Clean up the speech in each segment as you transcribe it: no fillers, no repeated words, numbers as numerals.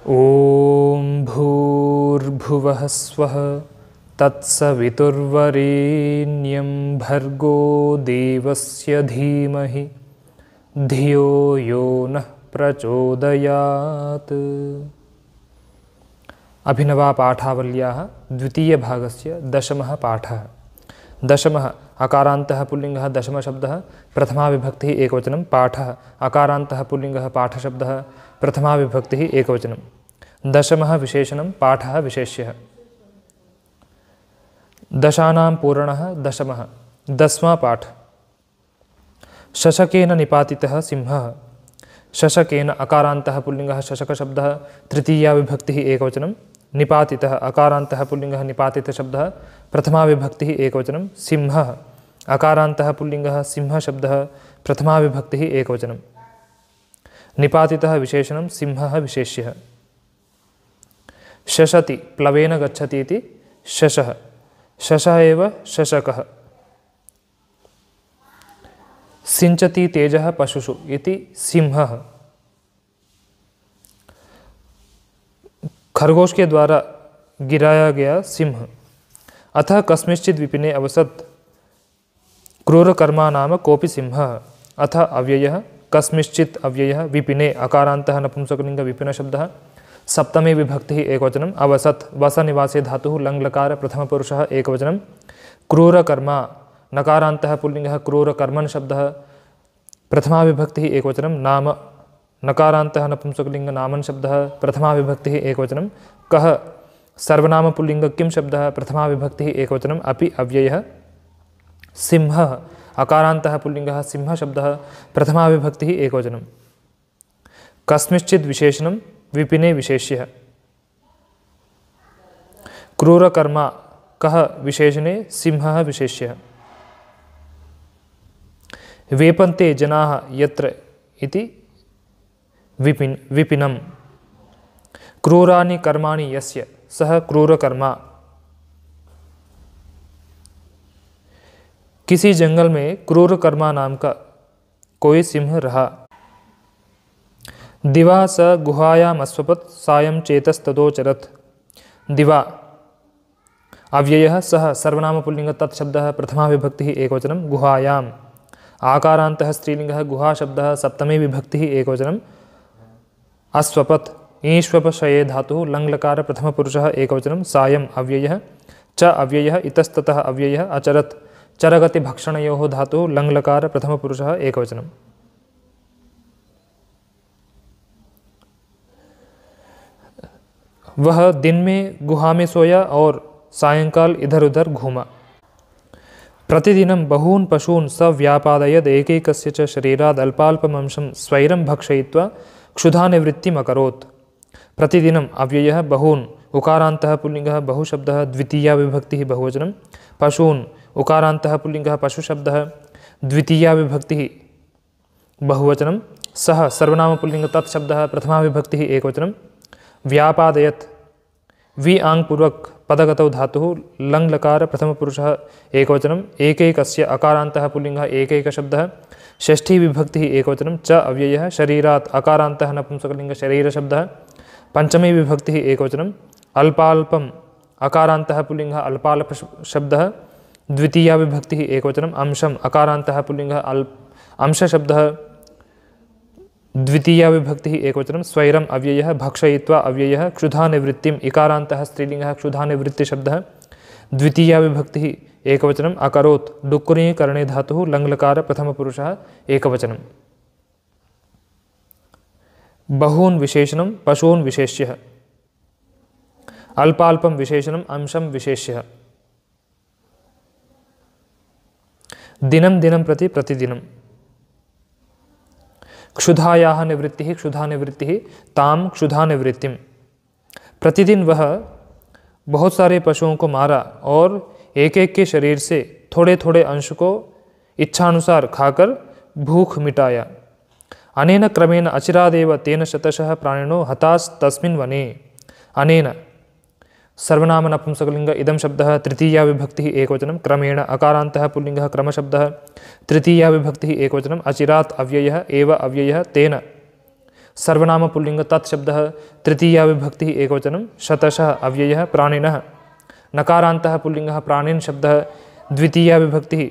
ॐ भूर्भुवः स्वः तत्सवितुर्वरेण्यं भर्गो देवस्य धीमहि धियो यो नः प्रचोदयात्। अभिनवा पाठावल्याः द्वितीयभागस्य दशमः पाठः। दशमः अकारान्तः पुल्लिङ्गः दशमशब्दः प्रथमाविभक्तिः एकवचनं। पाठः अकारान्तः पुल्लिङ्गः पाठशब्दः प्रथमाविभक्तिः एकवचनं। दशमः विशेषणं पाठः विशेष्यः। दशानां पूरणः दशमः। दसवां पाठ। शशकेन निपातितः सिंहः। शशकेन अकारान्तः पुल्लिङ्गः शशकशब्दः तृतीया विभक्तिः एकवचनं। निपातितः अकारान्तः पुल्लिङ्गः निपातितशब्दः प्रथमा विभक्तिः एकवचनं। सिंहः अकारान्तः पुल्लिङ्गः सिंहशब्दः प्रथमा विभक्तिः एकवचनं। निपातितः विशेषणं सिंहः विशेष्यः। शशति प्लवेन गच्छति इति शशः। शशः एव शशकः। सिंचति तेजः पशुषु इति सिंहः। खरगोश के द्वारा गिराया गया सिंह। अतः कस्मिंश्चित् विपिने अवसत् क्रूरकर्मा नाम कोऽपि सिंहः। अथ अव्ययः कस्मिंश्चित् अव्ययः विपिने अकारान्तः नपुंसकलिङ्ग विपिनशब्दः सप्तमी विभक्तिः एकवचनम्। अवसत् वसनिवासे धातुः लङ्लकार प्रथमपुरुषः एकवचनं। क्रूरकर्मा नकारान्तः पुल्लिङ्गः क्रूरकर्मन् शब्दः प्रथमा विभक्तिः एकवचनं। नाम नकारान्तः नपुंसकलिङ्ग नामन् शब्दः प्रथमा विभक्तिः एकवचनं। कः सर्वनाम पुल्लिङ्ग किं शब्दः प्रथमा विभक्तिः एकवचनम्। अपि अव्ययः सिंहः अकारान्तः पुल्लिङ्गः सिंहशब्दः प्रथमा विभक्तिः एकवचनं। कस्मिंश्चित् विशेषणं विपिने विशेष्यः। क्रूरकर्मा कः विशेषणे सिंहः विशेष्यः। वेपन्ते जनाः यत्र इति विपिनं। क्रूराणि कर्माणि यस्य सः क्रूरकर्मा। किसी जंगल में क्रूरकर्मा नाम का कोई सिंह रहा। दिवा स गुहायाम् अस्वपत् सायं चेतस्ततोचरत्। दिवा अव्ययः सः सर्वनाम पुल्लिङ्ग तत्शब्दः प्रथमा विभक्तिः एकवचनं। गुहायाम् आकारान्तः स्त्रीलिङ्गः गुहाशब्दः सप्तमी विभक्तिः एकवचनं। अस्वपत् ईश्वपशये धातुः लङ्लकार प्रथमपुरुषः एकवचनं। सायम् अव्ययः च अव्ययः इतस्ततः अव्ययः अचरत् चरगतिभक्षणयोः धातुः लङ्लकार प्रथमपुरुषः एकवचनं। वह दिन में गुहा में सोया और सायंकाल इधर उधर घूमा। प्रतिदिनं बहून् पशून् स व्यापादयद् एकैकस्य च शरीराद् अल्पाल्पमंशं स्वैरं भक्षयित्वा क्षुधानिवृत्तिम् अकरोत्। प्रतिदिनम् अव्ययः बहून् उकारान्तः पुल्लिङ्गः बहुशब्दः द्वितीया विभक्तिः बहुवचनं। पशून् उकारान्तः पुल्लिङ्गः पशुशब्दः द्वितीया विभक्तिः बहुवचनं। सः सर्वनाम पुल्लिङ्ग तत्शब्दः प्रथमा विभक्तिः एकवचनं। व्यापादयत् वि आङ्पूर्वक पदगतौ धातुः लङ्लकार प्रथमपुरुषः एकवचनं। एकैकस्य अकारान्तः पुल्लिङ्गः एकैकशब्दः षष्ठी विभक्तिः एकवचनं। च अव्ययः शरीरात् अकारान्तः नपुंसकलिङ्ग शरीरशब्दः पंचमी विभक्तिः एकवचनं। अल्पाल्पम् अकारान्तः पुल्लिङ्गः अल्पाल्प शब्दः द्वितीया विभक्तिः एकवचनं। अंशम् अकारान्तः पुल्लिङ्गः अंशशब्दः द्वितीया विभक्तिः एकवचनं। स्वैरम् अव्ययः भक्षयित्वा अव्ययः क्षुधानिवृत्तिम् इकारान्तः स्त्रीलिङ्गः क्षुधानिवृत्तिशब्दः द्वितीया विभक्तिः एकवचनम्। अकरोत् डुक्कुरीकरणे धातुः लङ्लकार प्रथमपुरुषः एकवचनं। बहून् विशेषणं पशून् विशेष्यः। अल्पाल्पं विशेषणम् अंशं विशेष्यः। दिनं दिनं प्रति प्रतिदिनं। क्षुधायाः निवृत्तिः क्षुधानिवृत्तिः तां क्षुधानिवृत्तिम्। प्रतिदिन वह बहुत सारे पशुओं को मारा और एक एक के शरीर से थोड़े थोड़े अंश को इच्छानुसार खाकर भूख मिटाया। अनेन क्रमेण अचिरादेव तेन शतशः प्राणिनो हतास्तस्मिन् वने। अनेन सर्वनाम नपुंसकलिङ्ग इदं शब्दः तृतीया विभक्तिः एकवचनं। क्रमेण अकारान्तः पुल्लिङ्गः क्रमशब्दः तृतीया विभक्तिः एकवचनम्। अचिरात् अव्ययः एव अव्ययः तेन सर्वनाम पुल्लिंग तत्शब्दः तृतीया विभक्तिः एकवचनं शतशः अव्ययः प्राणिनः नकारान्तः पुल्लिंगः प्राणिन् शब्दः द्वितीया विभक्तिः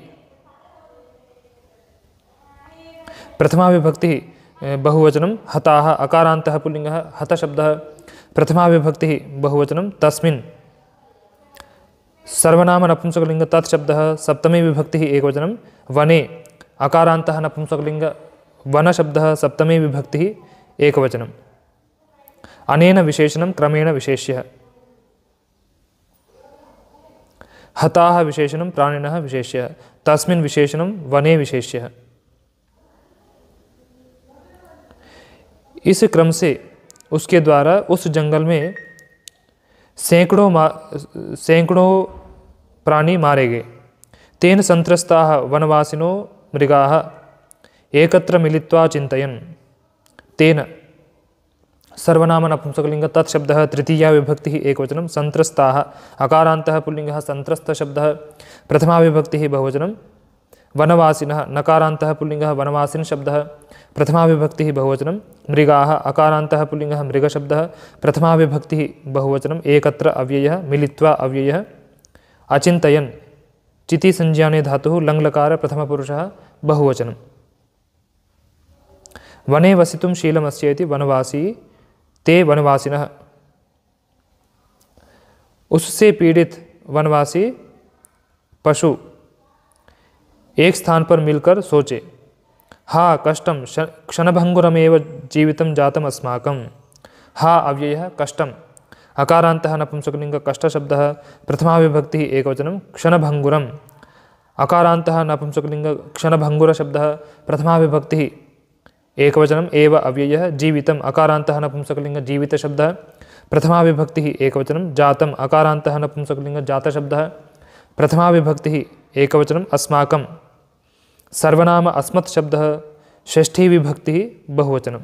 प्रथमा विभक्तिः बहुवचनं हताः अकारान्तः पुल्लिंगः हतशब्दः प्रथमा विभक्तिः बहुवचनं तस्मिन् सर्वनाम नपुंसकलिंग तत्शब्दः सप्तमी विभक्तिः एकवचनं वने अकारान्तः नपुंसकलिंग वनशब्दः सप्तमी विभक्तिः एकवचनम् अनेन विशेषणं क्रमेण विशेष्यः हताः विशेषणं प्राणिनः विशेष्यः तस्मिन् विशेषणं वने विशेष्यः। इस क्रम से उसके द्वारा उस जंगल में सैकड़ों प्राणी मारे गए। तेन संत्रस्ताः वनवासिनो मृगाः एकत्र मिलित्वा चिन्तयन् तेन सर्वनाम नपुंसकलिंग तत्शब्दः तृतीया विभक्तिः एकवचनं संत्रस्ताः अकारान्तः पुल्लिंगः संत्रस्तशब्दः प्रथमा विभक्तिः बहुवचनं वनवासिनः नकारान्तः पुल्लिंगः वनवासिन् शब्दः प्रथमा विभक्तिः बहुवचनं मृगाः अकारान्तः पुल्लिंगः मृगशब्दः प्रथमा विभक्तिः बहुवचनं एकत्र अव्ययः मिलित्वा अव्ययः अचिन्तयन् चिति संज्ञाने धातुः लङ्लकार प्रथमपुरुषः बहुवचनं वने वसितुं शीलमस्य इति वनवासी ते वनवासिनः। उससे पीड़ित वनवासी पशु एक स्थान पर मिलकर सोचे हा कष्टं क्षणभंगुरमेव जीवितं जातम् अस्माकं। हा अव्ययः कष्टम् अकारान्तः नपुंसकलिंग कष्टशब्दः प्रथमा विभक्तिः एकवचनं क्षणभंगुरम् अकारान्तः नपुंसकलिंग क्षणभंगुरशब्दः प्रथमा विभक्तिः एकवचनम् एव अव्ययः जीवितम् अकारान्तः नपुंसकलिंग जीवितशब्दः प्रथमा विभक्तिः एकवचनं जातम् अकारान्तः नपुंसकलिंग जातशब्दः प्रथमा विभक्तिः एकवचनम् अस्माकं सर्वनाम अस्मत् शब्दः षष्ठी विभक्तिः बहुवचनं।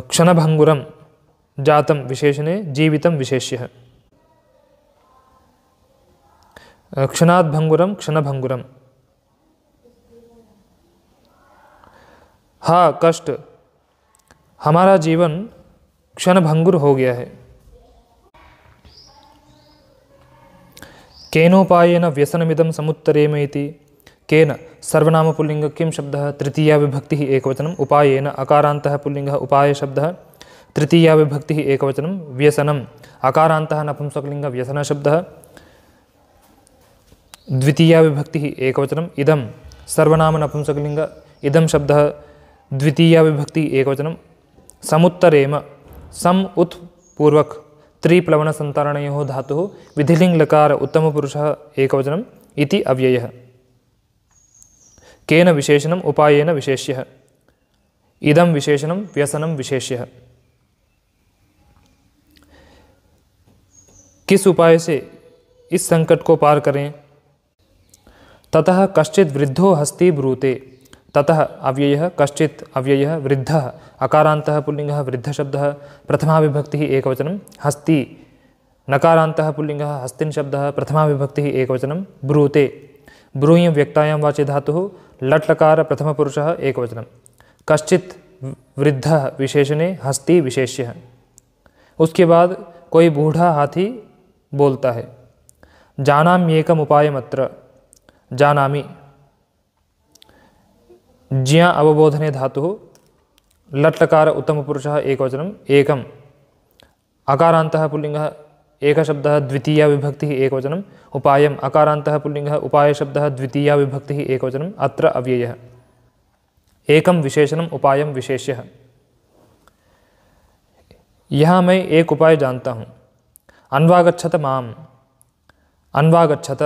क्षणभंगुरं जातं विशेषणे जीवितं विशेष्यः क्षणात् भंगुरं क्षणभंगुरम्। हा कष्ट हमारा जीवन क्षणभंगुर हो गया है। केनोपायेन व्यसनमिदं समुत्तरेम इति केन सर्वनाम पुल्लिंग किं शब्दः तृतीया विभक्तिः एकवचनम् उपायेन अकारान्तः पुल्लिंगः उपाय शब्दः तृतीया विभक्तिः एकवचनं व्यसनम् अकारान्तः नपुंसकलिंग व्यसन शब्दः द्वितीया विभक्तिः एकवचनम् इदं सर्वनाम नपुंसकलिंग इदं शब्दः द्वितीया विभक्तिः एकवचनं समुत्तरेम सम उत् पूर्वक त्रिप्लवन संतारणयोः धातुः विधिलिंग लकार उत्तमपुरुषः एकवचनम् इति अव्ययः। केन विशेषणम् उपायेन विशेष्यः इदं विशेषणं व्यसनं विशेष्यः। किस उपाय से इस संकट को पार करें। ततः कश्चित् वृद्धो हस्ती ब्रूते ततः अव्ययः कश्चित् अव्ययः वृद्धः अकारान्तः पुल्लिंगः वृद्धशब्दः प्रथमा विभक्तिः एकवचनं हस्ती नकारान्तः पुल्लिंगः हस्तिन् शब्दः प्रथमा विभक्तिः एकवचनं ब्रूते ब्रूयं व्यक्तायां वाचे धातुः लट्लकार प्रथमपुरुषः एकवचनं कश्चित् वृद्धः विशेषणे हस्ती विशेष्यः। उसके बाद कोई बूढ़ा हाथी बोलता है जानाम्येकम् उपायमत्र जानामि ज्ञा अवबोधने धातुः लट्लकार उत्तमपुरुषः एकवचनम् एकम् अकारान्तः पुल्लिंगः एकशब्दः द्वितीया विभक्तिः एकवचनम् उपायम् अकारान्तः पुल्लिंगः उपायशब्दः द्वितीया विभक्तिः एकवचनम् अत्र अव्ययः एकं विशेषणम् उपायं विशेष्यः। यहाँ मैं एक उपाय जानता हूँ। अन्वागच्छत माम अन्वागच्छत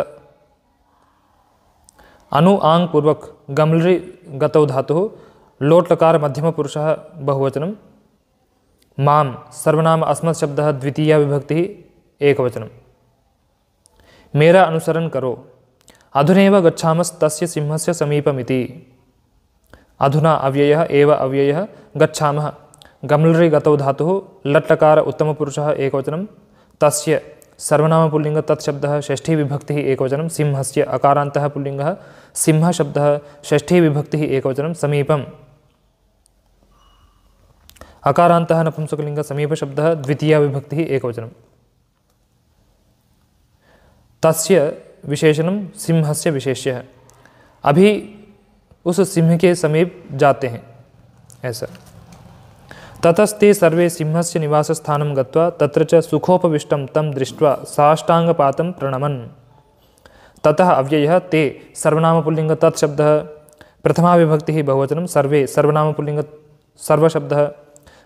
अनु आंग पूर्वक गमलरी गतौ धातुः लोट्लकार मध्यमपुरुषः बहुवचनं माम सर्वनाम अस्मत् शब्दः द्वितीया विभक्तिः एकवचनं मेरा अनुसरण करो अधुनैव गच्छामस्तस्य सिंहस्य समीपमिति अधुना अव्ययः एव अव्ययः गच्छामः गमलरी गतौ धातुः लट्लकार उत्तमपुरुषः एकवचनं तस्य सर्वनाम पुल्लिंग तत्शब्दः षष्ठी विभक्तिः एकवचनं सिंहस्य अकारान्तः पुल्लिंगः सिंह शब्दः षष्ठी विभक्तिः एकवचनं समीपम् अकारान्तः नपुंसकलिंग समीप शब्दः द्वितीया विभक्तिः एकवचनं तस्य विशेषणं सिंहस्य विशेष्यः। अभी उस सिंह के समीप जाते हैं ऐसा। ततस्ते सर्वे सिंहस्य निवासस्थानं गत्वा तत्र च सुखोपविष्टं तं दृष्ट्वा साष्टांगपातं प्रणमन्। ततः अव्ययः ते सर्वनामपुल्लिंग तत्शब्दः प्रथमा विभक्तिः बहुवचनं सर्वे सर्वनामपुल्लिंग सर्वशब्दः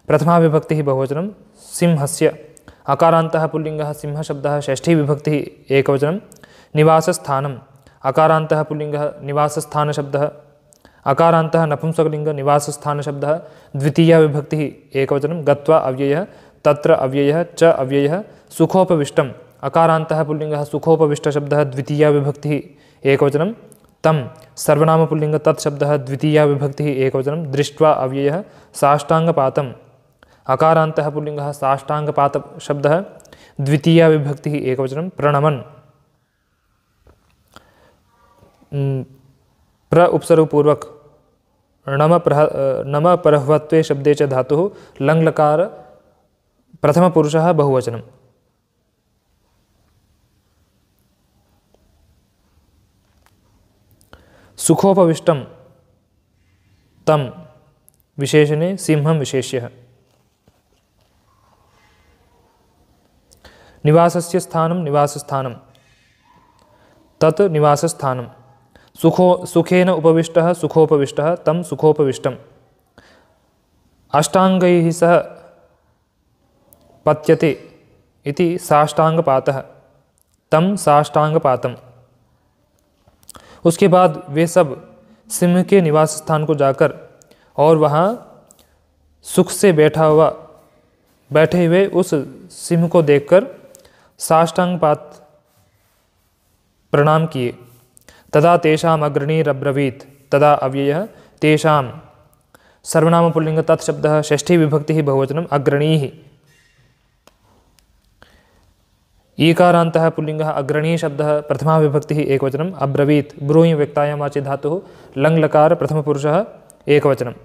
प्रथमा विभक्तिः बहुवचनं सिंहस्य अकारान्तः पुल्लिंगः सिंह शब्दः षष्ठी विभक्तिः एकवचनं निवासस्थानम् अकारान्तः पुल्लिंगः निवासस्थान शब्दः अकारान्तः नपुंसकलिंग निवासस्थान शब्दः द्वितीया विभक्तिः एकवचनं गत्वा अव्ययः तत्र अव्ययः च अव्ययः सुखोपविष्टम् अकारान्तः पुल्लिंगः सुखोपविष्ट शब्दः द्वितीया विभक्तिः एकवचनं तं सर्वनामपुल्लिंग तत्शब्दः द्वितीया विभक्तिः एकवचनं दृष्ट्वा अव्ययः साष्टांगपातम् अकारान्तः पुल्लिंगः साष्टांगपात शब्दः द्वितीया विभक्तिः एकवचनं प्रणमन्। प्र उपसर्गपूर्वक नम परह्वत्वे शब्दे च धातुः लङ्लकार प्रथमपुरुषः बहुवचनं। सुखोपविष्टं तं विशेषणे सिंहं विशेष्यः। निवासस्य स्थानं निवासस्थानं तत् निवासस्थानं सुखेन उपविष्टः सुखोपविष्टः तं सुखोपविष्टम् अष्टांगैः सह पत्यते इति साष्टांगपातः तं साष्टांगपातम्। उसके बाद वे सब सिंह के निवास स्थान को जाकर और वहाँ सुख से बैठे हुए उस सिंह को देखकर साष्टांगपात प्रणाम किए। तदा तेषाम् अग्रणीरब्रवीत् तदा अव्ययः तेषां सर्वनामपुल्लिंग तत्शब्दः षष्ठी विभक्तिः बहुवचनम् अग्रणीः ईकारान्तः पुल्लिंगः अग्रणी शब्दः प्रथमा विभक्तिः एकवचनम् अब्रवीत् ब्रूहि व्यक्तायां वाचि धातुः लङ्लकार प्रथमपुरुषः एकवचनम्।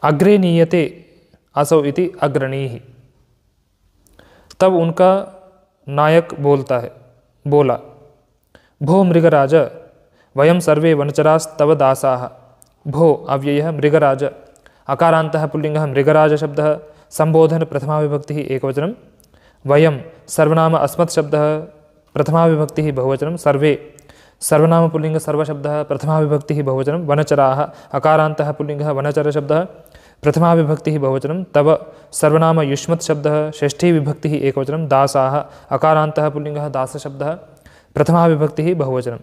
अग्रे नीयते असौ इति अग्रणीः। तब उनका नायक बोला भो मृगराज वयं सर्वे वनचरास्तव दासाः। भो अव्ययः मृगराज अकारान्तः पुल्लिंगः मृगराज शब्दः संबोधन प्रथमा विभक्तिः एकवचनं वयं सर्वनाम अस्मत् शब्दः प्रथमा विभक्तिः बहुवचनं सर्वे सर्वनाम पुल्लिंग सर्वशब्दः प्रथमा विभक्तिः बहुवचनं वनचराः अकारान्तः पुल्लिंगः वनचर शब्दः प्रथमा विभक्तिः बहुवचनं तव सर्वनाम युष्मत् शब्दः षष्ठी विभक्तिः एकवचनं दासाः अकारान्तः पुल्लिंगः दास शब्दः प्रथमा विभक्तिः बहुवचनं।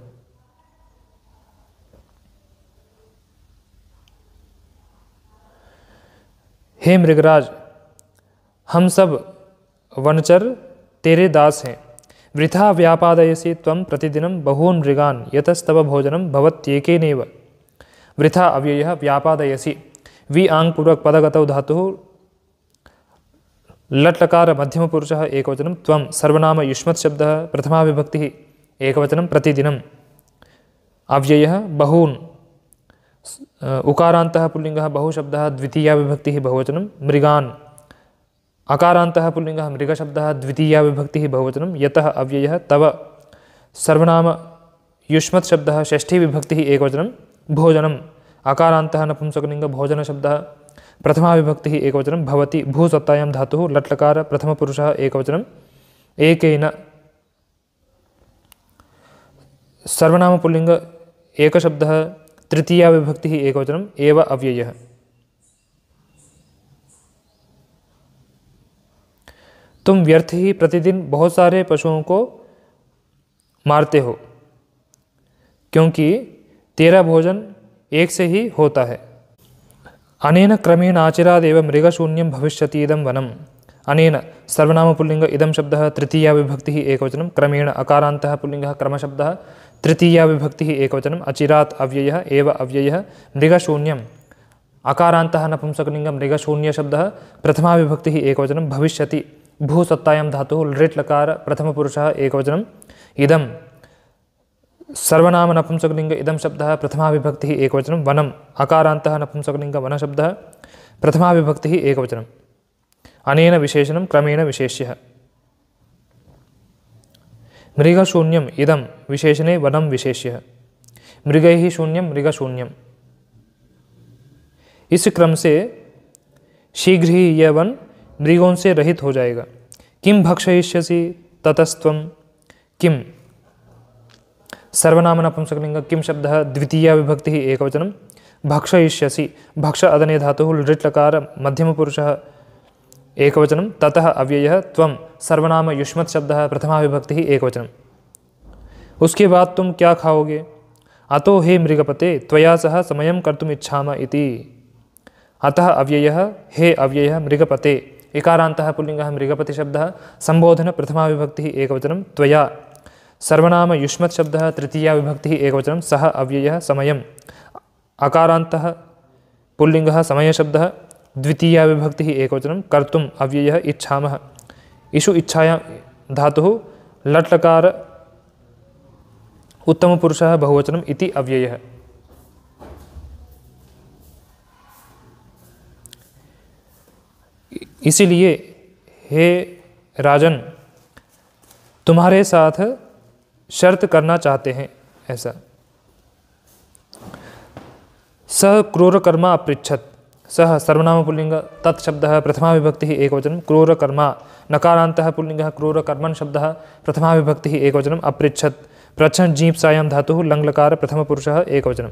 हे मृगराज हम सब वनचर तेरे दास हैं। वृथा व्यापादयसि त्वं प्रतिदिनं बहून् मृगान् यतस्तव भोजनं भवत्येकेनैव। वृथा अव्ययः व्यापादयसि वि आंग पूर्वक पदगतौ धातुः लट्लकार मध्यम पुरुषः एकवचनं त्वं सर्वनाम युष्मत् शब्दः प्रथमा विभक्तिः एकवचनं प्रतिदिनं अव्ययः बहून् उकारान्तः पुल्लिंगः बहुशब्दः द्वितीया विभक्तिः बहुवचनं मृगान् अकारान्तः पुल्लिंगः मृगशब्दः द्वितीया विभक्तिः बहुवचनं यतः अव्ययः तव सर्वनाम युष्मत् शब्दः षष्ठी विभक्तिः एकवचनं भोजनं अकारान्तः नपुंसकलिंग भोजन शब्दः प्रथमा विभक्तिः एकवचनं भवति भूसत्तायां धातुः लट्लकार प्रथमपुरुषः एकवचनं एकेन सर्वनाम पुल्लिंग एकशब्दः तृतीया विभक्तिः एकवचनं एव अव्ययः। तुम व्यर्थ ही प्रतिदिन बहुत सारे पशुओं को मारते हो क्योंकि तेरा भोजन एक से ही होता है। अनेन क्रमेण आचिरादेव मृगशून्यं भविष्यति इदं वनम्। अनेन सर्वनाम पुल्लिंग इदं शब्दः तृतीया विभक्तिः एकवचनं क्रमेण अकारान्तः पुल्लिंगः क्रमशब्दः तृतीया विभक्तिः एकवचनम् अचिरात् अव्ययः एव अव्ययः मृगशून्यं अकारान्तः नपुंसकलिङ्ग मृगशून्यशब्दः प्रथमा विभक्तिः एकवचनं भविष्यति भूसत्तायां धातुः लृट् लकार प्रथमपुरुषः एकवचनम् इदं सर्वनाम नपुंसकलिङ्ग इदं शब्दः प्रथमा विभक्तिः एकवचनं वनम् अकारान्तः नपुंसकलिङ्ग वनशब्दः प्रथमा विभक्तिः एकवचनम् अनेन विशेषणं क्रमेण विशेष्यः मृगशून्यम् इदं विशेषणे वनं विशेष्यः मृगैः शून्यं मृगशून्यम्। इस क्रम से शीघ्र ही यह वन मृगों से रहित हो जाएगा। किम भक्षयिष्यसि ततस्त्वं किम सर्वनाम नपुंसकलिंग किम शब्दः द्वितीया विभक्तिः एकवचनं भक्षयिष्यसि भक्ष अदने धातुः लृट् लकार मध्यमपुरुषः एकवचनं ततः अव्ययः त्वं सर्वनाम युष्मत् शब्दः प्रथमा विभक्तिः एकवचनम्। उसके बाद तुम क्या खाओगे? अतो हे मृगपते त्वया सह समयं कर्तुम् इच्छामः इति। अतः अव्ययः हे अव्ययः मृगपते इकारान्तः पुल्लिङ्गः मृगपति शब्दः संबोधन प्रथमा विभक्तिः एकवचनं त्वया सर्वनाम युष्मत् शब्दः तृतीया विभक्तिः एकवचनं सः अव्ययः समयम् अकारान्तः पुल्लिङ्गः समय शब्दः द्वितीया विभक्तिः एकवचनं कर्तुम् अव्ययः इच्छामः इषु इच्छायां धातुः लट् लकार उत्तमपुरुषः बहुवचनम् इति अव्ययः। इसीलिए हे राजन तुम्हारे साथ शर्त करना चाहते हैं ऐसा। स क्रूरकर्मा अपृच्छत् सः सर्वनाम पुल्लिंग तत्शब्दः प्रथमा विभक्तिः एकवचनं क्रूरकर्मा नकारान्तः पुल्लिङ्गः क्रूरकर्मन् शब्दः प्रथमा विभक्तिः एकवचनम् अपृच्छत् प्रच्छन् जीप्सायां धातुः लङ्लकार प्रथमपुरुषः एकवचनं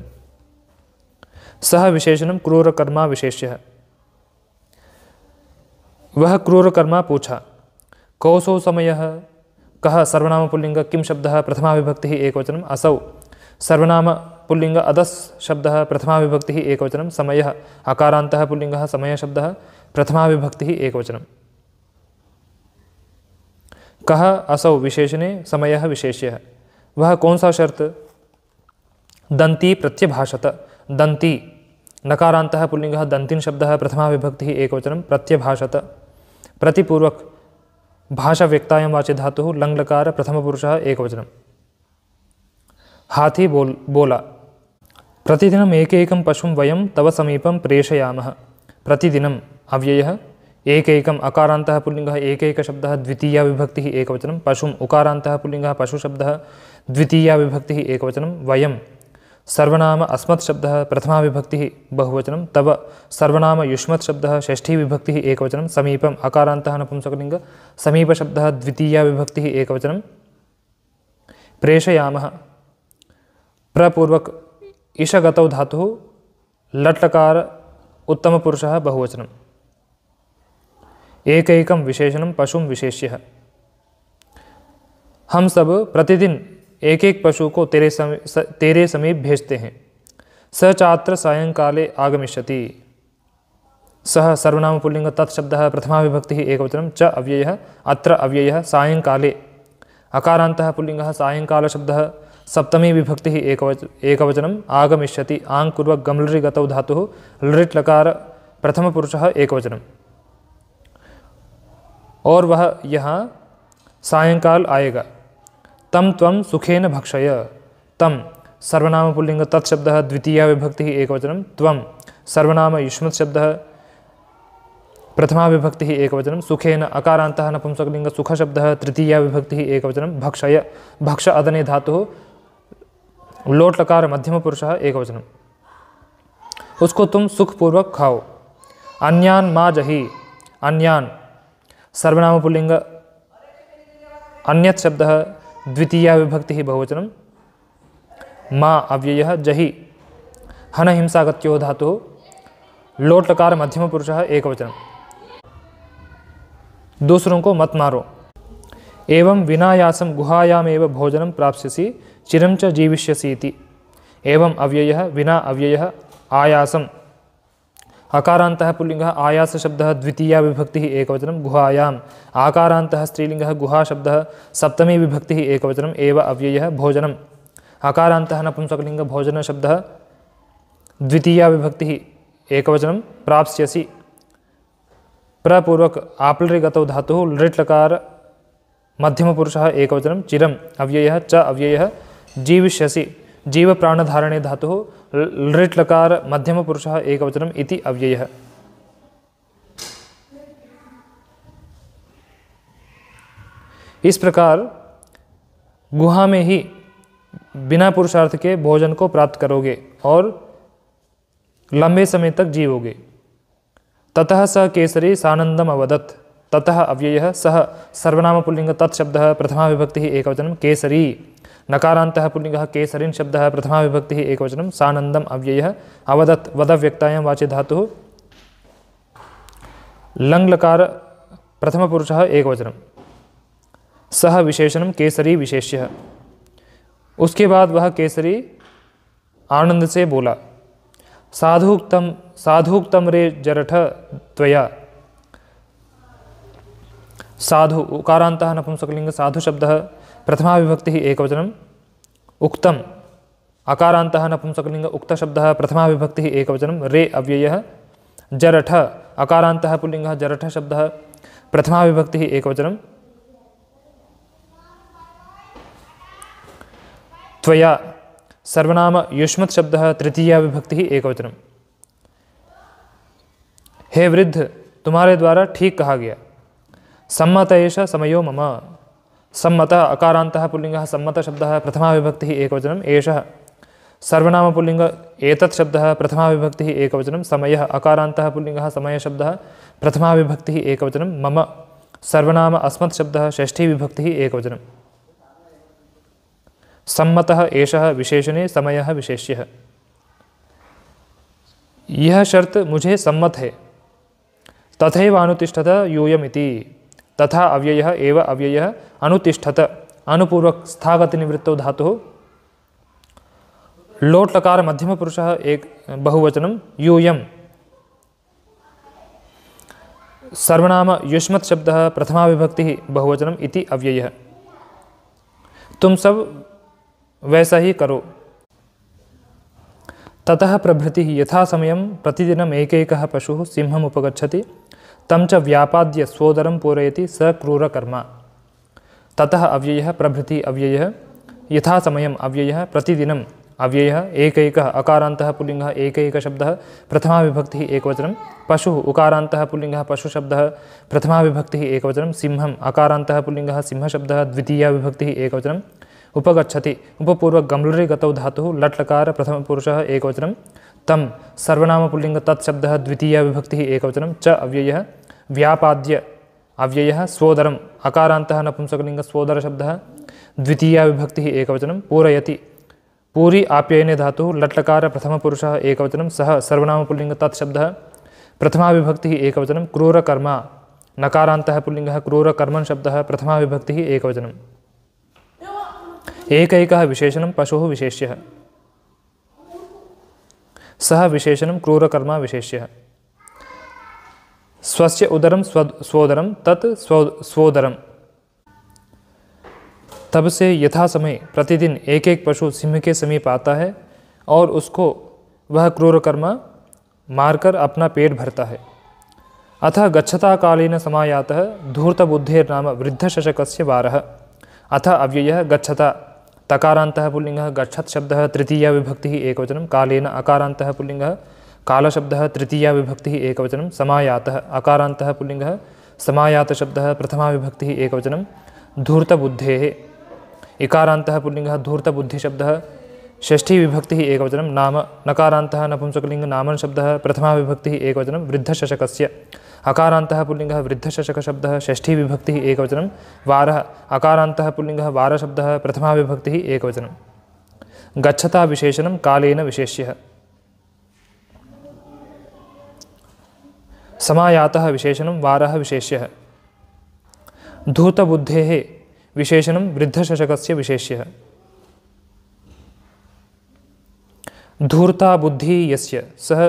सः विशेषणं क्रूरकर्मा विशेष्यः। वह क्रूरकर्मा पूछा कौसौ समयः कः सर्वनाम पुल्लिंग किम शब्दः प्रथमा विभक्तिः एकवचनम् असौ सर्वनाम पुल्लिंग अदस् शब्दः प्रथमा विभक्तिः एकवचनं समयः अकारान्तः पुल्लिङ्गः समय शब्दः प्रथमा विभक्तिः एकवचनं कः असौ विशेषणे समयः विशेष्यः। वह कौन सा शर्त? दन्ती प्रत्यभाषत दन्ती नकारान्तः पुल्लिङ्गः दन्तिन् शब्दः प्रथमा विभक्तिः एकवचनं प्रत्यभाषत प्रतिपूर्वक भाषा व्यक्तायां वाचे धातुः लङ्लकार प्रथमपुरुषः एकवचनं हाथी बोला प्रतिदिनम् एकैकं पशुं वयं तव समीपं प्रेषयामः। प्रतिदिनम् अव्ययः एकैकम् अकारान्तः पुल्लिङ्गः एकैकशब्दः द्वितीया विभक्तिः एकवचनं पशुम् उकारान्तः पुल्लिङ्गः पशुशब्दः द्वितीया विभक्तिः एकवचनं वयं सर्वनाम अस्मत् शब्दः प्रथमा विभक्तिः बहुवचनं तव सर्वनाम युष्मत् शब्दः षष्ठी विभक्तिः एकवचनं समीपम् अकारान्तः नपुंसकलिङ्ग समीप शब्दः द्वितीया विभक्तिः एकवचनं प्रेषयामः प्रपूर्वक ईशगतौ धातुः लट् लकार उत्तमपुरुषः बहुवचनम् एकैकं विशेषणं पशुं विशेष्यः। हम सब प्रतिदिन एक एक पशु को तेरे समीप भेजते हैं। स चात्र सायंकाले आगमिष्यति सः सर्वनाम पुल्लिंग तत्शब्दः प्रथमा विभक्तिः एकवचनं च अव्ययः अत्र अव्ययः सायंकाले अकारान्तः पुल्लिङ्गः सायंकाल शब्दः सप्तमी विभक्तिः एकवचनम् आगमिष्यति आङ्पूर्वक गमलरि गतौ धातुः लृट् लकार प्रथमपुरुषः एकवचनम् और वह यहाँ सायंकाल आएगा। तम त्वं सुखेन भक्षय तम सर्वनाम पुल्लिंग तत्शब्दः द्वितीया विभक्तिः एकवचनं त्वं सर्वनाम युष्मत् शब्दः प्रथमा विभक्तिः एकवचनं सुखेन अकारान्तः नपुंसकलिङ्ग सुख शब्दः तृतीया विभक्तिः एकवचनं भक्षय भक्ष अदने धातुः लोट् लकार मध्यमपुरुषः एकवचनं उसको तुम सुखपूर्वक खाओ। अन्यान मा जहि अन्यान सर्वनाम पुल्लिंग अन्यत् शब्दः द्वितीया विभक्तिः बहुवचनं मा अव्ययः जहि हन हिंसागत्यो धातुः लोट् लकार मध्यमपुरुषः एकवचनं दूसरों को मत मारो। एवं विनायासं गुहायामेव भोजनं प्राप्स्यसि चिरं च जीविष्यसि इति। एवं अव्ययः विना अव्ययः आयासम् अकारान्तः पुल्लिङ्गः आयास शब्दः द्वितीया विभक्तिः एकवचनं गुहायाम् आकारान्तः स्त्रीलिङ्गः गुहा शब्दः सप्तमी विभक्तिः एकवचनम् एव अव्ययः भोजनम् अकारान्तः नपुंसकलिङ्ग भोजन शब्दः द्वितीया विभक्तिः एकवचनं प्राप्स्यसि। प्रपूर्वक आप्लरि गतौ धातुः लृट् लकार मध्यमपुरुषः एकवचनं चिरम् अव्ययः च अव्ययः जीविष्यसि। जीव प्राणधारणे धातुः लृट् लकार मध्यमपुरुषः एकवचनम् इति अव्ययः। इस प्रकार गुहा में ही बिना पुरुषार्थ के भोजन को प्राप्त करोगे और लंबे समय तक जीवोगे। ततः स केसरी सानंदम अवदत्। ततः अव्ययः सः सर्वनाम पुल्लिंग तत्शब्दः प्रथमा विभक्तिः एकवचनं केसरी। नकारान्तः पुल्लिंगः केसरिन् शब्दः प्रथमा विभक्तिः एकवचनं सानंदम अव्ययः अवदत्। वदव्यक्तायां वाचे धातुः लङ् लकार प्रथमपुरुषः एकवचनं सह विशेषणं केसरी विशेष्यः। उसके बाद वह केसरी आनंद से बोला, साधुक्तम रे जरठ त्वया। साधु उकारान्तः नपुंसकलिंग साधु शब्दः प्रथमा विभक्तिः एकवचनम्। उक्तम अकारान्तः नपुंसकलिंग उक्त शब्दः प्रथमा विभक्तिः एकवचनं। रे अव्ययः। जरठ अकारान्तः पुल्लिंगः जरठ शब्दः प्रथमा विभक्तिः एकवचनं। त्वया सर्वनाम युष्मत् शब्दः तृतीया विभक्तिः एकवचनं। हे वृद्ध, तुम्हारे द्वारा ठीक कहा गया। सम्मत एष समयो मम। सम्मतः अकारान्तः पुल्लिंगः सम्मत शब्दः प्रथमा विभक्तिः एकवचनं। एषः सर्वनाम पुल्लिंग एतत् शब्दः प्रथमा विभक्तिः एकवचनं। समयः अकारान्तः पुल्लिंगः समय शब्दः प्रथमा विभक्तिः एकवचनं। मम सर्वनाम अस्मत् शब्दः षष्ठी विभक्तिः एकवचनं। सम्मतः एषः विशेषणे समयः विशेष्यः। यह शर्त मुझे सम्मत है। तथैव अनुतिष्ठत यूयमिति। तथा अव्ययः एव अव्ययः अनुतिष्ठत अनुपूर्वक स्थागति निवृत्तो धातुः लोट लकार मध्यम पुरुषः एक बहुवचनं यूयम्। सर्वनाम युष्मत् शब्दः प्रथमा विभक्तिः बहुवचनम् इति अव्ययः। तुम सब वैसा ही करो। ततः प्रभृति यथा समयं प्रतिदिनम् एकैकः पशुः सिंहम् उपगच्छति तं च व्यापाद्य स्वोदरं पूरयति स क्रूरकर्मा। ततः अव्ययः प्रभृति अव्ययः यथा समयम् अव्ययः प्रतिदिनम् अव्ययः एकैकः अकारान्तः पुल्लिंगः एकैक शब्दः प्रथमा विभक्तिः एकवचनं। पशुः उकारान्तः पुल्लिंगः पशु शब्दः प्रथमा विभक्तिः एकवचनं। सिंहम् अकारान्तः पुल्लिंगः सिंह शब्दः द्वितीया विभक्तिः एकवचनं। उपगच्छति उपपूर्वक गम्लरि गतौ धातुः लट् लकार प्रथम पुरुषः एकवचनं। तं सर्वनाम पुल्लिंग तत्शब्दः द्वितीया विभक्तिः एकवचनं। च अव्ययः व्यापाद्य अव्ययः स्वोदरम् अकारान्तः नपुंसकलिंग स्वोदर शब्दः द्वितीया विभक्तिः एकवचनं। पूरयति पूरी आप्यायने धातुः लट् लकार प्रथम पुरुषः एकवचनं। सः सर्वनाम पुल्लिंग तत्शब्दः प्रथमा विभक्तिः एकवचनं। क्रूरकर्मा नकारान्तः पुल्लिंगः क्रूरकर्मन् शब्दः प्रथमा विभक्तिः एकवचनं। एकैकः विशेषणं पशुः विशेष्यः। सः विशेषणं क्रूरकर्मा विशेष्यः। स्वस्य उदरं स्वोदरं तत् स्वोदरम्। तब से यथा समय प्रतिदिन एक एक पशु सिंह के समीप आता है और उसको वह क्रूरकर्मा मारकर अपना पेट भरता है। अथ गच्छता कालेन समायातः धूर्तबुद्धेर्नाम वृद्धशशकस्य वारः। अथ अव्ययः गच्छता तकारान्तः पुल्लिंगः गच्छत् शब्दः तृतीया विभक्तिः एकवचनं। कालेन अकारान्तः पुल्लिंगः कालशब्दः तृतीया विभक्तिः एकवचनं। समायातः अकारान्तः पुल्लिंगः समायात शब्दः प्रथमा विभक्तिः एकवचनं। धूर्तबुद्धेः इकारान्तः पुल्लिंगः धूर्तबुद्धि शब्दः षष्ठी विभक्तिः एकवचनं। नाम नकारान्तः नपुंसकलिंग नामन् शब्दः प्रथमा विभक्तिः एकवचनं। वृद्धशशकस्य अकारान्तः पुल्लिंगः वृद्धशशक शब्दः षष्ठी विभक्तिः एकवचनं। वारः अकारान्तः पुल्लिंगः वार शब्दः प्रथमा विभक्तिः एकवचनं। गच्छता विशेषणं कालेन विशेष्यः। समायातः विशेषणं वारः विशेष्यः। धूर्तबुद्धेः विशेषणं वृद्धशशकस्य विशेष्यः। धूर्ता बुद्धिः यस्य सः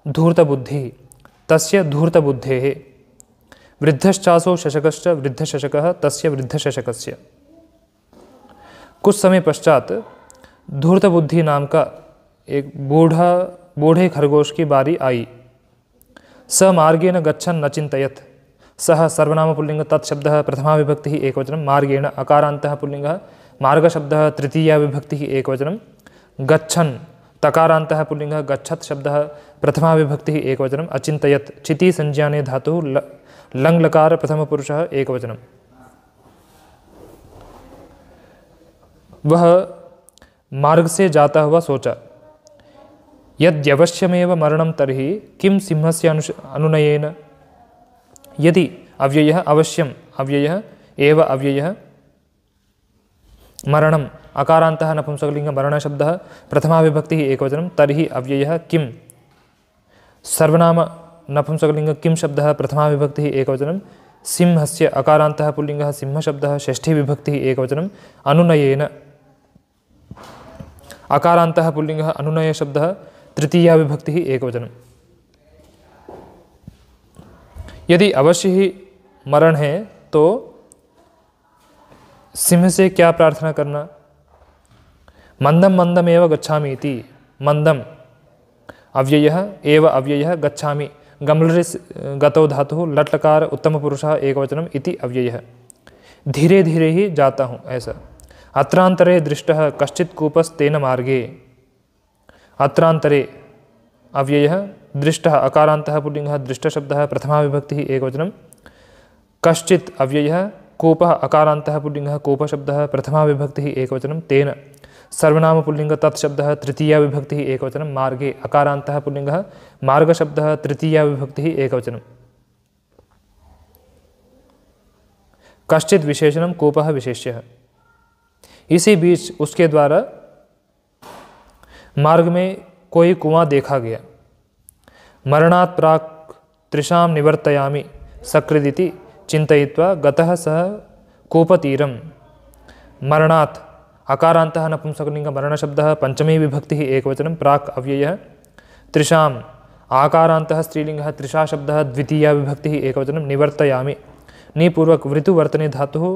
धूर्तबुद्धिः तस्य धूर्तबुद्धेः। वृद्धश्चासो शशकश्च वृद्धशशकः तस्य वृद्धशशकस्य। कुछ समय पश्चात धूर्तबुद्धि नाम का एक बूढ़ा बूढ़े खरगोश की बारी आई। स मार्गेण गच्छन् न चिन्तयत्। सः सर्वनाम पुल्लिंग तत्शब्दः प्रथमा विभक्तिः एकवचनं। मार्गेण अकारान्तः पुल्लिंगः। मार्गशब्दः तृतीया विभक्तिः एकवचनं। गच्छन् तकारान्तः पुल्लिंगः। गच्छत् शब्दः प्रथमा विभक्तिः एकवचनं। अचिन्तयत् चिति संज्ञाने धातुः लङ् लकार प्रथमपुरुषः एकवचनं। वह मार्ग से जाता हुआ सोचा, यद्यवश्यमेव मरणं तर्हि किं सिंहस्य अनुनयेन। यदि अव्ययः अवश्यम् अव्ययः एव अव्ययः मरणम् अकारान्तः नपुंसकलिंग मरणशब्दः प्रथमा विभक्तिः एकवचनं तर्हि अव्ययः किं सर्वनाम नपुंसकलिंग किं शब्दः प्रथमा विभक्तिः एकवचनं सिंहस्य अकारान्तः पुल्लिंगः सिंहशब्दः षष्ठी विभक्तिः एकवचनं अनुनयेन अकारान्तः पुल्लिंगः अनुनय शब्दः तृतीया विभक्तिः एकवचनं। यदि अवश्य ही मरण है तो सिंह से क्या प्रार्थना करना। मंदम मंदम एव गच्छामि इति मंदम अव्ययः एव अव्ययः गच्छामि गमलरिस् गतौ धातुः लट् लकार उत्तम पुरुषः एकवचनम इति अव्ययः। धीरे धीरे ही जाता हूँ ऐसा। अत्रांतरे दृष्टः कश्चित् कूपस्तेन मार्गे। अत्रांतरे अव्ययः दृष्टः अकारान्तः पुल्लिंगः दृष्टशब्दः प्रथमा विभक्तिः एकवचनं। कश्चित् अव्ययः कूपः अकारान्तः पुल्लिंगः कूपशब्दः प्रथमा विभक्तिः एकवचनं। तेन सर्वनाम पुल्लिंग तत्शब्दः तृतीया विभक्तिः एकवचनं। मार्गे अकारान्तः पुल्लिंगः मार्गशब्दः तृतीया विभक्तिः एकवचनं। कश्चित् विशेषणं कूपः विशेष्यः। इसी बीच उसके द्वारा मार्ग में कोई कुआं देखा गया। मरणात् प्राक् तृषां निवर्तयामि सकृदिति चिन्तयित्वा गतः सः कूपतीरं। मरणात् अकारान्तः नपुंसकलिंग मरणशब्दः पंचमी विभक्तिः एकवचनं। प्राक् अव्ययः तृषाम् आकारान्तः स्त्रीलिंगः तृषा शब्दः द्वितीया विभक्तिः एकवचनं। निवर्तयामि निपूर्वक वृतुवर्तने धातुः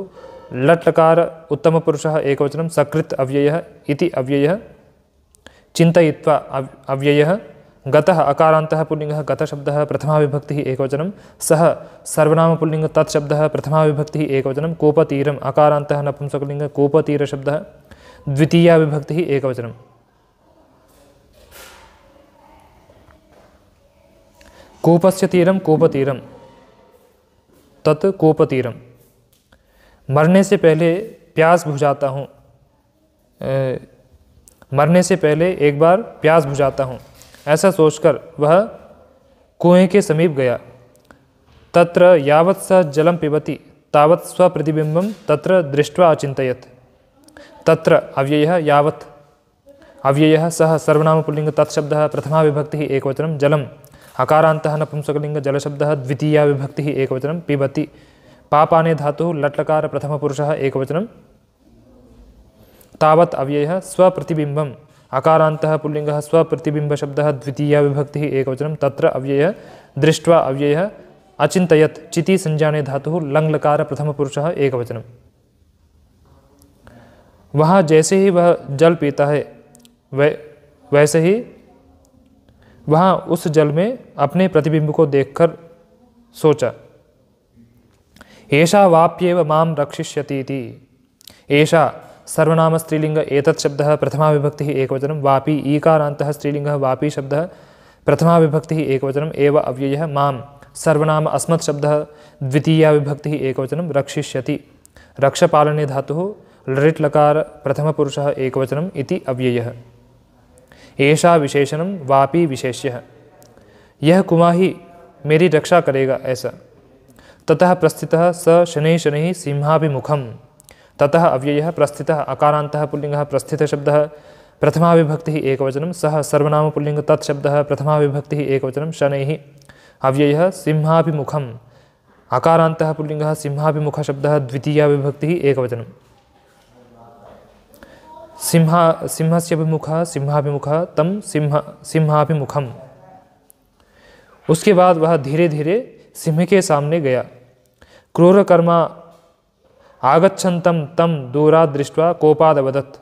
लट् लकार उत्तमपुरुषः एकवचनं। सकृत् अव्ययः इति अव्ययः। चिन्तयित्वा अव्ययः गतः अकारान्तः पुल्लिंगः गतशब्दः प्रथमा विभक्तिः एकवचनं। सः सर्वनाम पुल्लिंग तत्शब्दः प्रथमा विभक्तिः एकवचनं। कूपतीरम् अकारान्तः नपुंसकलिंग कूपतीरशब्दः द्वितीया विभक्तिः एकवचनं। कूपस्य तीरं कूपतीरं तत् कूपतीरं। मरने से पहले प्यास बुझाता हूँ। मरने से पहले एक बार प्यास बुझाता हूँ ऐसा सोचकर वह कुएं के समीप गया। तत्र यावत् स जलं पिबति तावत् स्वप्रतिबिम्बं तत्र दृष्ट्वा अचिन्तयत्। तत्र अव्ययः यावत् अव्ययः सः सर्वनाम पुल्लिंग तत्शब्दः प्रथमा विभक्तिः एकवचनं। जलम् अकारान्तः नपुंसकलिंग जलशब्दः द्वितीया विभक्तिः एकवचनं। पिबति पापाने धातुः लट् लकार प्रथमपुरुषः एकवचनं। तावत् अव्ययः स्वप्रतिबिम्बम् अकारान्तः पुल्लिंगः स्वप्रतिबिम्बशब्दः द्वितीया विभक्तिः एकवचनं। तत्र अव्ययः दृष्ट्वा अव्ययः अचिन्तयत् चिति संज्ञाने धातुः लङ् लकार प्रथमपुरुषः एकवचनं। वहाँ जैसे ही वह जल पीता है वैसे ही वहाँ उस जल में अपने प्रतिबिंब को देखकर सोचा, एषा वाप्येव मां रक्षिष्यति इति। एषा सर्वनाम स्त्रीलिंग एतत् शब्दः प्रथमा विभक्तिः एकवचनं। वापी ईकारान्तः स्त्रीलिंगः वापी शब्दः प्रथमा विभक्तिः एकवचनं। एव अव्ययः मां सर्वनाम अस्मत् शब्दः द्वितीया विभक्तिः एकवचनं। रक्षिष्यति रक्षपालने धातुः लृट् लकार प्रथमपुरुषः एकवचनम् इति अव्ययः। एषा विशेषणं वापी विशेष्यः। यह कुआं ही मेरी रक्षा करेगा ऐसा। ततः प्रस्थितः स शनैः शनैः सिंहाभिमुखम्। ततः अव्ययः प्रस्थितः अकारान्तः पुल्लिंगः प्रस्थितशब्दः प्रथमा विभक्तिः एकवचनं। सः सर्वनाम पुल्लिंग तत्शब्दः प्रथमा विभक्तिः एकवचनं। शनैः अव्ययः सिंहाभिमुखम् अकारान्तः पुल्लिंगः सिंहाभिमुखशब्दः द्वितीया विभक्तिः एकवचनं। सिंहस्य अभिमुखः सिंहाभिमुखः तं सिंहाभिमुखम्। उसके बाद वह धीरे धीरे सिंह के सामने गया। क्रूरकर्मा आगच्छन्तं तं दूरात् दृष्ट्वा कोपादवदत्।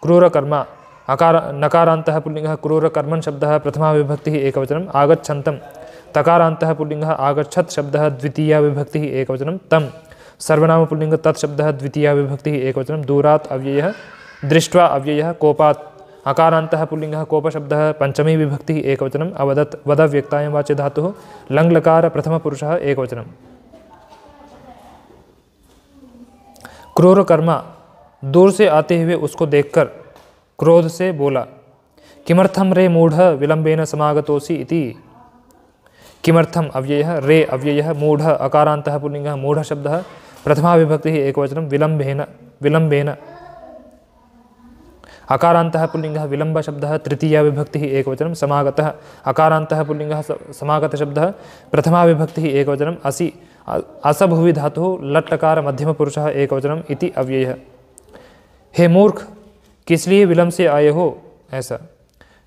क्रूरकर्मा नकारान्तः पुल्लिङ्गः क्रूरकर्मन् शब्दः प्रथमा विभक्तिः एकवचनम् आगच्छन्तं तकारान्तः पुल्लिङ्गः आगच्छत् शब्दः द्वितीया विभक्तिः एकवचनं तं सर्वनामपुल्लिङ्ग तत् शब्दः द्वितीया विभक्तिः एकवचनं दूरात् अव्ययः दृष्ट्वा अव्ययः कोपात् अकारान्तः पुल्लिङ्गः कोपशब्दः पंचमी विभक्तिः एकवचनम् अवदत् वदव्यक्तायां वाच्य धातुः लङ्लकार प्रथमपुरुषः एकवचनं क्रूर कर्मा दूर से आते हुए उसको देखकर क्रोध से बोला किमर्थम रे मूढ़ विलंबेन समागतोसि इति किमर्थम अव्ययः रे अव्ययः मूढ़ अकारान्तः पुल्लिङ्गः मूढ़ शब्दः प्रथमा विभक्तिः एकवचनं विलंबेन अकारान्तः पुल्लिङ्गः विलम्ब शब्दः तृतीया विभक्तिः एकवचनं समागतः अकारान्तः पुल्लिङ्गः समागत शब्दः प्रथमा विभक्तिः एकवचनम् असि असभुवि धातुः लट्लकार मध्यमपुरुषः एकवचनम् इति अव्ययः हे मूर्ख किस लिए विलम्ब से आए हो ऐसा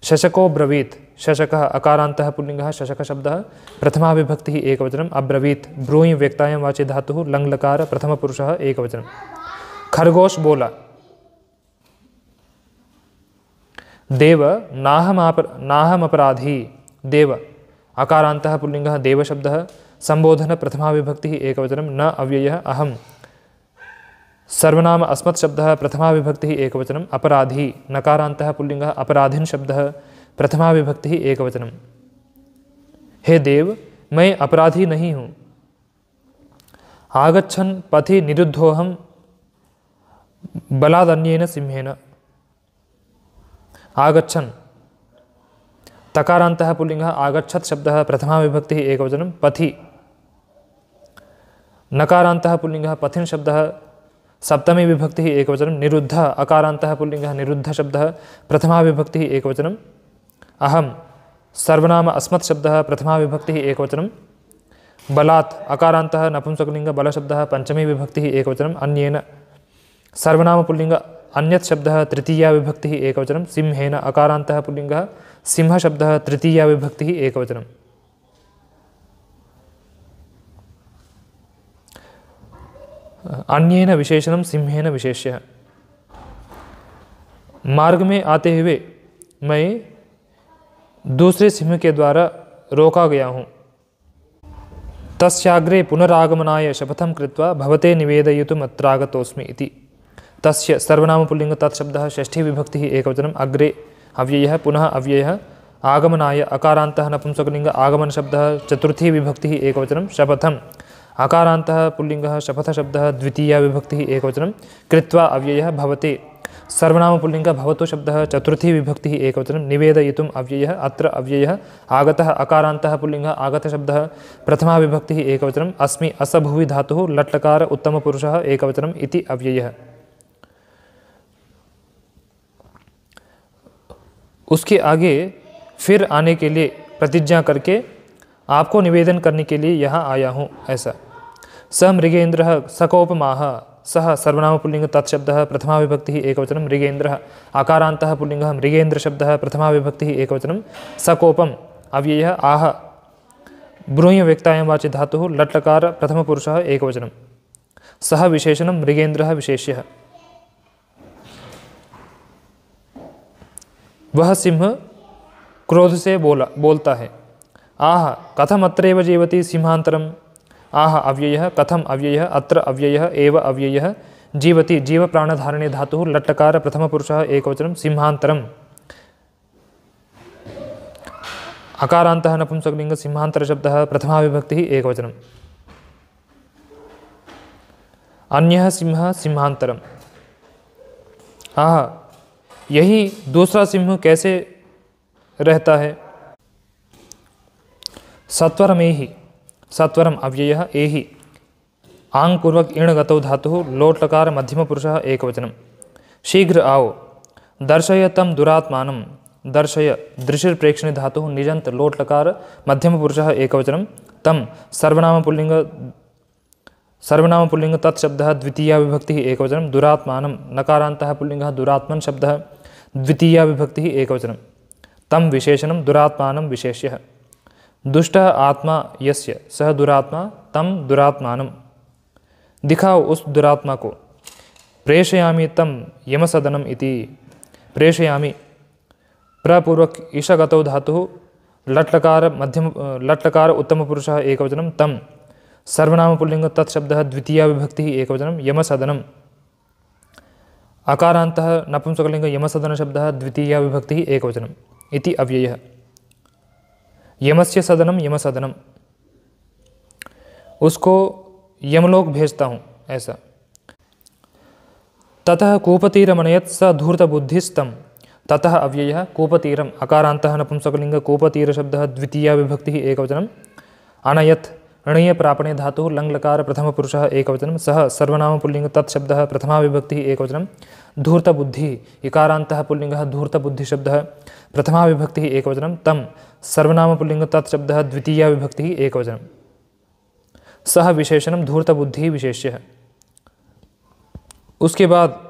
शशको ब्रवीत शशकः अकारान्तः पुल्लिङ्गः शशक शब्दः प्रथमा विभक्तिः एकवचनम् अब्रवीत ब्रूयि व्यक्तायां वाच्य धातुः लङ्लकार प्रथमपुरुषः एकवचनं खरगोश बोला देव नाहमपराधी देव अकारान्तः पुल्लिङ्गः देवशब्दः संबोधन प्रथमा विभक्तिः एकवचनं न अव्ययः अहं सर्वनाम अस्मत् शब्दः प्रथमा विभक्तिः एकवचनम् अपराधी नकारान्तः पुल्लिङ्गः अपराधिन् शब्दः प्रथमा विभक्तिः एकवचनं हे देव मैं अपराधी नहीं हूँ आगच्छन् पथि निरुद्धोऽहं बलादन्येन सिंहेन आगच्छन् तकारान्तः पुल्लिङ्गः आगच्छत् शब्दः प्रथमा विभक्तिः एकवचनं पथि नकारान्तः पुल्लिङ्गः पथिन् शब्दः सप्तमी विभक्तिः एकवचनं निरुद्ध अकारान्तः पुल्लिङ्गः निरुद्ध शब्दः प्रथमा विभक्तिः एकवचनम् अहं सर्वनाम अस्मत् शब्दः प्रथमा विभक्तिः एकवचनं बलात् अकारान्तः नपुंसकलिङ्ग बलशब्दः पंचमी विभक्तिः एकवचनम् अन्येन सर्वनाम पुल्लिङ्ग अन्यत् शब्दः तृतीया विभक्तिः एकवचनं सिंहेन अकारान्तः पुल्लिङ्गः सिंह शब्दः तृतीया विभक्तिः एकवचनम् अन्येन विशेषणं सिंहेन विशेष्यः मार्ग में आते हुए मैं दूसरे सिंह के द्वारा रोका गया हूँ तस्याग्रे पुनरागमनाय शपथं कृत्वा भवते निवेदयितुम् अत्रागतोऽस्मि इति तस्य सर्वनाम पुल्लिङ्ग तत् शब्दः षष्ठी विभक्तिः एकवचनम् अग्रे अव्ययः पुनः अव्ययः आगमनाय अकारान्तः नपुंसकलिङ्ग आगमन शब्दः चतुर्थी विभक्तिः एकवचनं शपथम् अकारान्तः पुल्लिङ्गः शपथ शब्दः द्वितीया विभक्तिः एकवचनं कृत्वा अव्ययः भवते सर्वनाम पुल्लिङ्ग भवतु शब्दः चतुर्थी विभक्तिः एकवचनं निवेदयितुम् अव्ययः अत्र अव्ययः आगतः अकारान्तः पुल्लिङ्गः आगत शब्दः प्रथमा विभक्तिः एकवचनम् अस्मि असभुवि धातुः लट्लकार उत्तमपुरुषः एकवचनम् इति अव्ययः उसके आगे फिर आने के लिए प्रतिज्ञा करके आपको निवेदन करने के लिए यहाँ आया हूँ ऐसा स मृगेन्द्रः सकोपमाः सः सर्वनाम पुल्लिङ्ग तत्शब्दः प्रथमा विभक्तिः एकवचनं मृगेन्द्रः आकारान्तः पुल्लिङ्गः मृगेन्द्र शब्दः प्रथमा विभक्तिः एकवचनं सकोपम् अव्ययः आह ब्रूहि व्यक्तायां वाच्य धातुः लट्लकार प्रथमपुरुषः एकवचनं सः विशेषणं मृगेन्द्रः विशेष्यः वह सिंह क्रोध से बोलता है आह कथम अत्रैव जीवति सिंहान्तरम् आह अव्ययः कथम अव्ययः अत्र अव्ययः एव अव्ययः जीवति जीव प्राणधारणे धातुः लट्लकार प्रथमपुरुषः एकवचनं सिंहान्तरम् अकारान्तः नपुंसकलिङ्ग सिंहान्तर शब्दः प्रथमा विभक्तिः एकवचनम् अन्यः सिंह सिंहान्तरम् आह यही दूसरा सिंह कैसे रहता है सत्वरम एहि सत्वरम अव्ययः एहि आंग पूर्वक इण गतौ धातुः लोट्लकार मध्यमपुरुषः एकवचनं शीघ्र आओ दर्शय तं दुरात्मानं दर्शय दृशिर प्रेक्षणे धातुः निजंत लोट्लकार मध्यमपुरुषः एकवचनं तं सर्वनाम पुल्लिङ्ग तत् शब्दः द्वितीया विभक्तिः एकवचनं दुरात्मानं नकारान्तः पुल्लिङ्गः दुरात्मन् शब्दः द्वितीया विभक्तिः एकवचनं तं विशेषणं दुरात्मानं विशेष्यः दुष्टः आत्मा यस्य सह दुरात्मा तं दुरात्मानं दिखाओ उस दुरात्मा को प्रेषयामि तं यमसदनम इति प्रेषयामि प्रपूर्वक ईशगतौ धातुः लट्लकार मध्यम लट्लकार उत्तमपुरुषः एकवचनं तं सर्वनामपुल्लिंग तत्शब्दः द्वितीया विभक्तिः एकवचनं यमसदनम् अकारान्तः नपुंसकलिंग यमसदनशब्दः द्वितीया विभक्तिः एकवचनम् इति अव्ययः। यमस्य सदनम यमसदनम, उसको यमलोक भेजता हूँ ऐसा। ततः कूपतीरमनयत् स धूर्तबुद्धिस्तम, ततः अव्ययः कूपतीरम अकारान्तः नपुंसकलिंग कूपतीर शब्दः द्वितीया विभक्तिः एकवचनम् अनयत् णीय प्रापणे धातुः लङ्लकार प्रथमपुरुषः एकवचनं सः सर्वनाम पुल्लिंग तत्शब्दः प्रथमा विभक्तिः एकवचनं धूर्तबुद्धिः इकारान्तः पुल्लिंगः धूर्तबुद्धिशब्दः प्रथमा विभक्तिः एकवचनं तं सर्वनाम पुल्लिंग तत्शब्दः द्वितीया विभक्तिः एकवचनं सः विशेषणं धूर्तबुद्धिः विशेष्यः। उसके बाद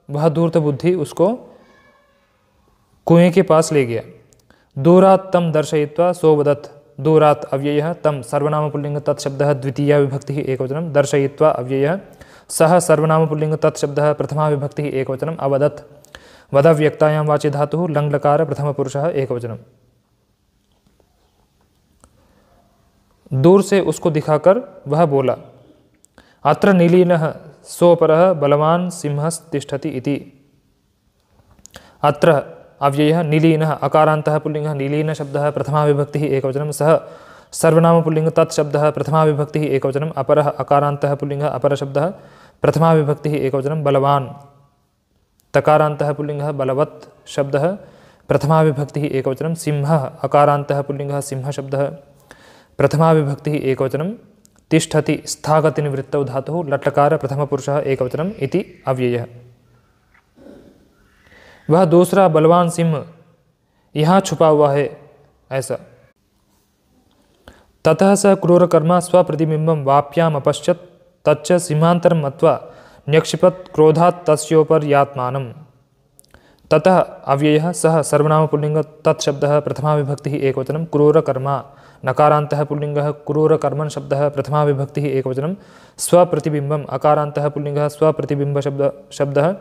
वह धूर्तबुद्धि उसको कुएं के पास ले गया। दूरात् तं दर्शयित्वा सोवदत्, दूरात् अव्ययः तं सर्वनाम पुल्लिंग तत्शब्दः द्वितीया विभक्तिः एकवचनं दर्शयित्वा अव्ययः सः सर्वनाम पुल्लिंग तत्शब्दः प्रथमा विभक्तिः एकवचनम् अवदत्, वदव्यक्तायां वाचि धातुः लङ्लकार प्रथमपुरुषः एकवचनम्। दूर से उसको दिखाकर वह बोला, अत्र नीलीनः सोपरः बलवान् सिंहस्तिष्ठति इति। अत्र अव्ययः नीलीनः अकारान्तः पुल्लिंगः नीलीन शब्दः प्रथमा विभक्तिः एकवचनं सः सर्वनाम पुल्लिंग तत्शब्दः प्रथमा विभक्तिः एकवचनम् अपरः अकारान्तः पुल्लिंगः अपरशब्दः प्रथमा विभक्तिः एकवचनं बलवान् तकारान्तः पुल्लिंगः बलवत् शब्दः प्रथमा विभक्तिः एकवचनं सिंहः अकारान्तः पुल्लिंगः सिंहशब्दः प्रथमा विभक्तिः एकवचनं तिष्ठति स्थागतिनिवृत्तौ धातुः लट्लकार प्रथमपुरुषः एकवचनम् इति अव्ययः। वह दूसरा बलवान सिंह यहाँ छुपा हुआ है ऐसा। ततः स क्रूरकर्मा स्वप्रतिबिंबं वाप्याम् अपश्यत् तच्च सिंहान्तरं मत्वा न्यक्षिपत् क्रोधात् तस्योपर्यात्मानम्। ततः अव्ययः सः सर्वनाम पुल्लिंग तत्शब्दः प्रथमा विभक्तिः एकवचनं क्रूरकर्मा नकारान्तः पुल्लिंगः क्रूरकर्मन् शब्दः प्रथमा विभक्तिः एकवचनं स्वप्रतिबिंबम् अकारान्तः पुल्लिंगः स्वप्रतिबिंब शब्दः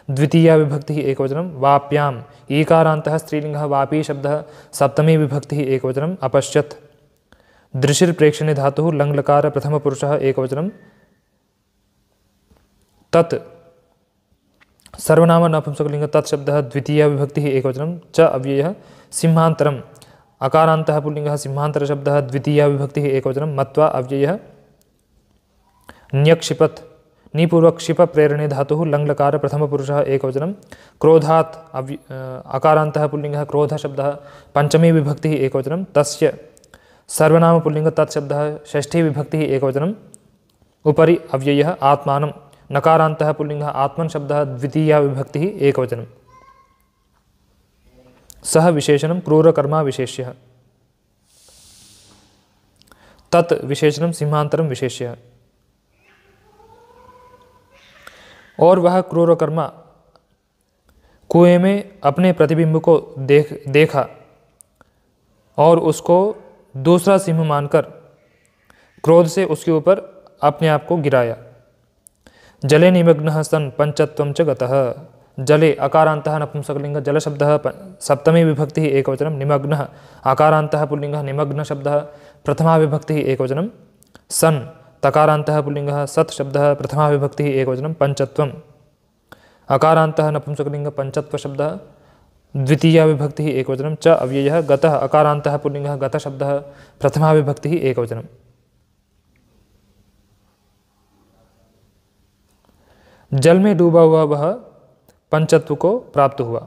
द्वितीया विभक्तिः एकवचनं वाप्याम् ईकारान्तः स्त्रीलिंगः वापी शब्दः सप्तमी विभक्तिः एकवचनम् अपश्यत् दृशिर् प्रेक्षणे धातुः लङ्लकार प्रथमपुरुषः एकवचनं तत् सर्वनाम नपुंसकलिंग तत्शब्दः द्वितीया विभक्तिः एकवचनं च अव्ययः सिंहान्तरम् अकारान्तः पुल्लिंगः सिंहान्तरशब्दः द्वितीया विभक्तिः एकवचनं मत्वा अव्ययः न्यक्षिपत् निपूर्वक क्षिप प्रेरणे धातुः लङ्लकार प्रथमपुरुषः एकवचनं क्रोधात् अकारान्तः पुल्लिंगः क्रोधशब्दः पंचमी विभक्तिः एकवचनं तस्य सर्वनाम पुल्लिंग तत्शब्दः षष्ठी विभक्तिः एकवचनम् उपरि अव्ययः आत्मानं नकारान्तः पुल्लिंगः आत्मन् शब्दः द्वितीया विभक्तिः एकवचनं सः विशेषणं क्रूरकर्मा विशेष्यः तत् विशेषणं सिंहान्तरं विशेष्यः। और वह क्रूरकर्मा कुएं में अपने प्रतिबिंब को देखा और उसको दूसरा सिंह मानकर क्रोध से उसके ऊपर अपने आप को गिराया। जले निमग्नः सन् पंचत्वं च गतः, जले अकारान्तः नपुंसकलिंग जल शब्दः सप्तमी विभक्तिः एकवचनं निमग्नः अकारान्तः पुल्लिंगः निमग्न शब्दः प्रथमा विभक्तिः एकवचनं सन् तकारान्तः पुल्लिंगः सत् शब्दः प्रथमा विभक्तिः एकवचनं पंचत्वम् अकारान्तः नपुंसकलिंग पंचत्व शब्दः द्वितीया विभक्तिः एकवचनं च अव्ययः गतः अकारान्तः पुल्लिंगः गत शब्दः प्रथमा विभक्तिः एकवचनं। जल में डूबा हुआ वह पंचत्व को प्राप्त हुआ।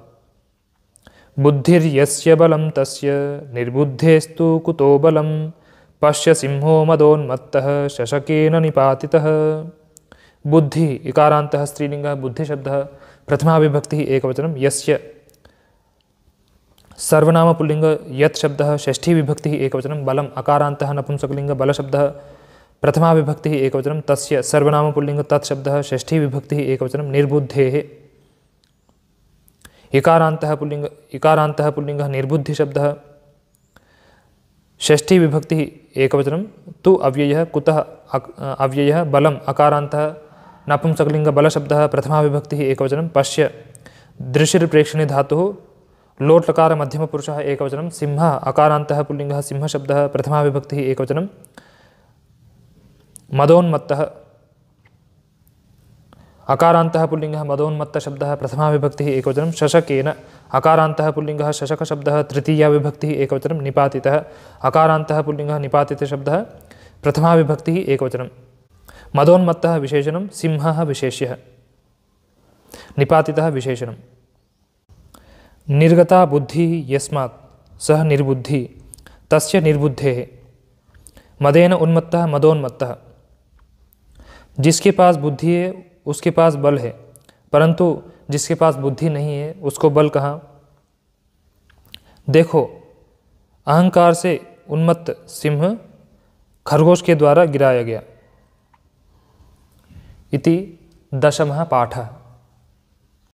बुद्धिर्यस्य बलं तस्य निर्बुद्धेस्तु कुतो बलं पश्य सिंहो मदोन्मत्तः शशकेन निपातितः। बुद्धि इकारान्तः स्त्रीलिंगः बुद्धिशब्दः प्रथमा विभक्तिः एकवचनं यस्य सर्वनाम पुल्लिंग यत् शब्दः षष्ठी विभक्तिः एकवचनं बलम् अकारान्तः नपुंसकलिंग बलशब्दः प्रथमा विभक्तिः एकवचनं तस्य सर्वनाम पुल्लिंग तत्शब्दः षष्ठी विभक्तिः एकवचनं निर्बुद्धेः इकारान्तः पुल्लिंगः निर्बुद्धिशब्दः षष्ठी विभक्तिः एकवचनं तु अव्ययः कुतः अव्ययः बलम् अकारान्तः नपुंसकलिंग बलशब्दः प्रथमा विभक्तिः एकवचनं पश्य दृशिर् प्रेक्षणे धातुः लोट् लकार मध्यमपुरुषः एकवचनं, सिंहः अकारान्तः पुल्लिङ्गः सिंहशब्दः प्रथमा विभक्तिः एकवचनं, मदोन्मत्तः अकारान्तः पुल्लिङ्गः मदोन्मत्तशब्दः प्रथमा विभक्तिः एकवचनं, शशकेन अकारान्तः पुल्लिङ्गः शशकशब्दः तृतीया विभक्तिः एकवचनं, निपातितः अकारान्तः पुल्लिङ्गः निपातितशब्दः प्रथमा विभक्तिः एकवचनं, मदोन्मत्तः विशेषणं, सिंहः विशेष्यः, निपातितः विशेषणं। निर्गता बुद्धिः यस्मात् सः निर्बुद्धिः तस्य निर्बुद्धेः, मदेन उन्मत्तः मदोन्मत्तः, जिसके पास बुद्धि है उसके पास बल है, परंतु जिसके पास बुद्धि नहीं है उसको बल कहाँ। देखो, अहंकार से उन्मत्त सिंह खरगोश के द्वारा गिराया गया। इति दशमः पाठः।